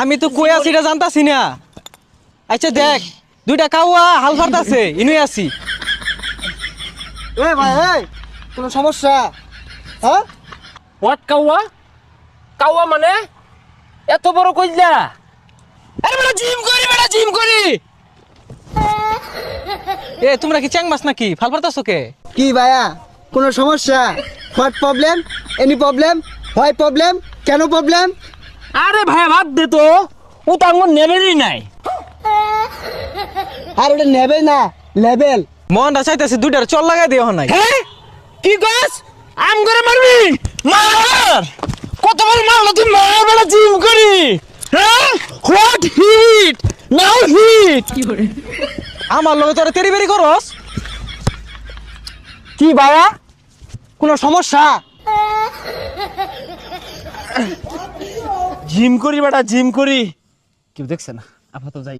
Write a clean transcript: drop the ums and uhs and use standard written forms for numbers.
আমি তো কই আছি এটা জানতাছি না। আচ্ছা দেখ দুইটা কাউয়া হাল ফারতাছে ইনুই আছি। এ ভাই এই কোনো সমস্যা? হ্যাঁ হোয়াট কাউয়া? কাউয়া মানে এত বড় কইলা? আরে বেটা জিম করি। এ তোমরা কি চ্যাং মাছ নাকি ফাল ফারতাছো কে? কি ভাইয়া কোনো সমস্যা? What problem? Any problem? Why problem? কেন প্রবলেম? আরে ভাই বাদ দে তো, ও তো আঙ্গুর নেবেরই নাই। আর ওটা নেবে না লেভেল। মনটা চাইতেছে দুইটার চল লাগাই দিও নাই। হ্যাঁ কি কস? আম করে মারবি? মার! কত বড় মারলো তুই, মার বেটা জিম করি। হ্যাঁ হোয়াট হিট নাও হিট। আমার লগে তোরা তেরি বেরি করস। কি বাবা? কোনো সমস্যা? জিম করি বেটা জিম করি। কেউ দেখছে না, আপাতত যাই।